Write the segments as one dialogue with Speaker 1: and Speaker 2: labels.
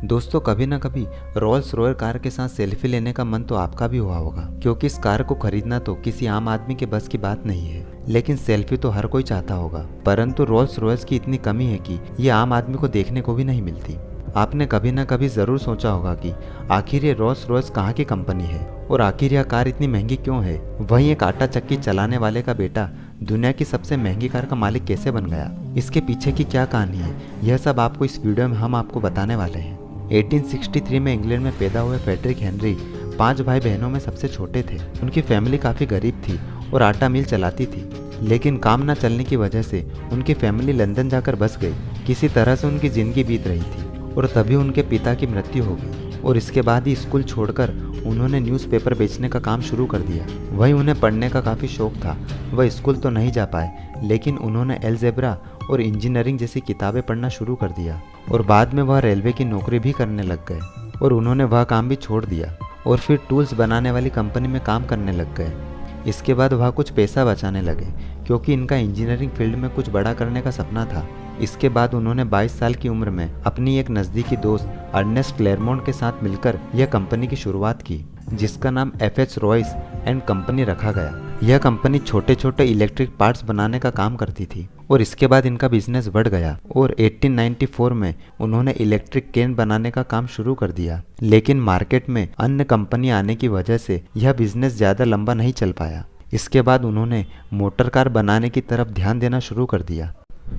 Speaker 1: दोस्तों कभी ना कभी रोल्स रॉयल कार के साथ सेल्फी लेने का मन तो आपका भी हुआ होगा, क्योंकि इस कार को खरीदना तो किसी आम आदमी के बस की बात नहीं है। लेकिन सेल्फी तो हर कोई चाहता होगा, परंतु रोल्स रॉयल्स की इतनी कमी है कि ये आम आदमी को देखने को भी नहीं मिलती। आपने कभी ना कभी जरूर सोचा होगा कि आखिर ये रोल्स रॉयल्स कहाँ की कंपनी है और आखिर यह कार इतनी महंगी क्यों है। वहीं एक आटा चक्की चलाने वाले का बेटा दुनिया की सबसे महंगी कार का मालिक कैसे बन गया, इसके पीछे की क्या कहानी है, यह सब आपको इस वीडियो में हम आपको बताने वाले हैं। 1863 में इंग्लैंड में पैदा हुए फ्रेडरिक हेनरी 5 भाई बहनों में सबसे छोटे थे। उनकी फैमिली काफ़ी गरीब थी और आटा मिल चलाती थी, लेकिन काम न चलने की वजह से उनकी फैमिली लंदन जाकर बस गई। किसी तरह से उनकी ज़िंदगी बीत रही थी और तभी उनके पिता की मृत्यु हो गई और इसके बाद ही स्कूल छोड़कर उन्होंने न्यूज़पेपर बेचने का काम शुरू कर दिया। वहीं उन्हें पढ़ने का काफ़ी शौक था। वह स्कूल तो नहीं जा पाए, लेकिन उन्होंने अलजेब्रा और इंजीनियरिंग जैसी किताबें पढ़ना शुरू कर दिया और बाद में वह रेलवे की नौकरी भी करने लग गए और उन्होंने वह काम भी छोड़ दिया और फिर टूल्स बनाने वाली कंपनी में काम करने लग गए। इसके बाद वह कुछ पैसा बचाने लगे, क्योंकि इनका इंजीनियरिंग फील्ड में कुछ बड़ा करने का सपना था। इसके बाद उन्होंने 22 साल की उम्र में अपनी एक नज़दीकी दोस्त अर्नेस्ट क्लेरमोंट के साथ मिलकर यह कंपनी की शुरुआत की, जिसका नाम एफ.एच. रॉयस एंड कंपनी रखा गया। यह कंपनी छोटे छोटे इलेक्ट्रिक पार्ट्स बनाने का काम करती थी और इसके बाद इनका बिजनेस बढ़ गया और 1894 में उन्होंने इलेक्ट्रिक केन बनाने का काम शुरू कर दिया। लेकिन मार्केट में अन्य कंपनी आने की वजह से यह बिजनेस ज़्यादा लंबा नहीं चल पाया। इसके बाद उन्होंने मोटर कार बनाने की तरफ ध्यान देना शुरू कर दिया।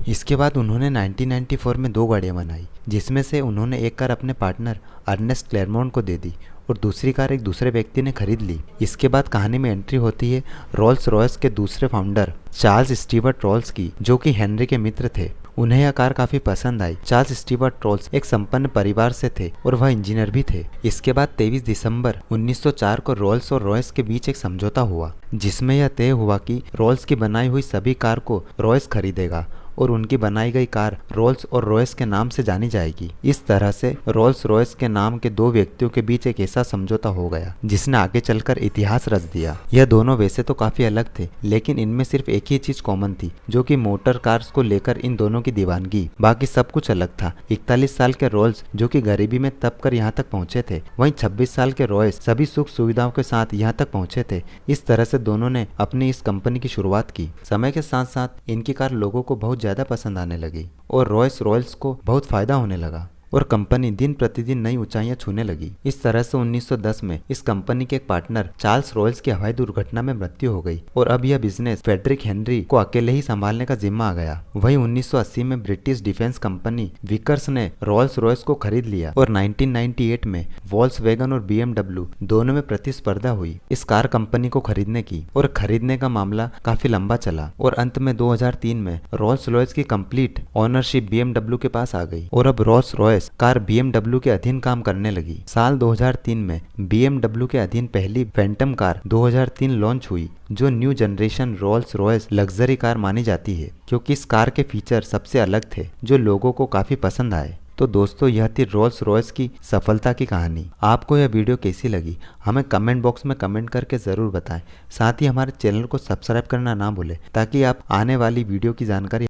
Speaker 1: इसके बाद उन्होंने 1994 में 2 गाड़ियाँ बनाई, जिसमें से उन्होंने एक कार अपने पार्टनर अर्नेस्ट क्लेरमोंट को दे दी और दूसरी कार एक दूसरे व्यक्ति ने खरीद ली। इसके बाद कहानी में एंट्री होती है रोल्स रॉयस के दूसरे फाउंडर चार्ल्स स्टीवर्ट रोल्स की, जो कि हेनरी के मित्र थे। उन्हें यह कार काफी पसंद आई। चार्ल्स स्टीवर्ट रोल्स एक संपन्न परिवार से थे और वह इंजीनियर भी थे। इसके बाद 23 दिसंबर 1904 को रोल्स और रॉयस के बीच एक समझौता हुआ, जिसमें यह तय हुआ कि रोल्स की बनाई हुई सभी कार को रॉयस खरीदेगा और उनकी बनाई गई कार रोल्स और रॉयस के नाम से जानी जाएगी। इस तरह से रोल्स रॉयस के नाम के 2 व्यक्तियों के बीच एक ऐसा समझौता हो गया जिसने आगे चलकर इतिहास रच दिया। यह दोनों वैसे तो काफी अलग थे, लेकिन इनमें सिर्फ एक ही चीज कॉमन थी, जो कि मोटर कार्स को लेकर इन दोनों की दीवानगी। बाकी सब कुछ अलग था। 41 साल के रोल्स जो कि गरीबी में तप कर यहाँ तक पहुंचे थे, वहीं 26 साल के रॉयस सभी सुख सुविधाओं के साथ यहाँ तक पहुंचे थे। इस तरह से दोनों ने अपनी इस कंपनी की शुरुआत की। समय के साथ साथ इनकी कार लोगों को बहुत ज्यादा पसंद आने लगी और रॉयस रॉयल्स को बहुत फायदा होने लगा और कंपनी दिन प्रतिदिन नई ऊंचाइयां छूने लगी। इस तरह से 1910 में इस कंपनी के एक पार्टनर चार्ल्स रॉयल्स की हवाई दुर्घटना में मृत्यु हो गई और अब यह बिजनेस फ्रेडरिक हेनरी को अकेले ही संभालने का जिम्मा आ गया। वहीं 1980 में ब्रिटिश डिफेंस कंपनी विकर्स ने रोल्स रॉयस को खरीद लिया और 1998 में वोल्क्सवैगन और BMW दोनों में प्रतिस्पर्धा हुई इस कार कंपनी को खरीदने की, और खरीदने का मामला काफी लंबा चला और अंत में 2003 में रोल्स रॉयस की कंप्लीट ओनरशिप BMW के पास आ गई और अब रोल्स रॉयस कार BMW के अधीन काम करने लगी। साल 2003 में BMW के अधीन पहली फैंटम कार 2003 लॉन्च हुई, जो new generation Rolls Royce luxury car मानी जाती है, क्योंकि इस कार के फीचर सबसे अलग थे जो लोगों को काफी पसंद आए। तो दोस्तों यह थी रोल्स रॉयस की सफलता की कहानी। आपको यह वीडियो कैसी लगी हमें कमेंट बॉक्स में कमेंट करके ज़रूर बताएं। साथ ही हमारे चैनल को सब्सक्राइब करना ना भूलें, ताकि आप आने वाली वीडियो की जानकारी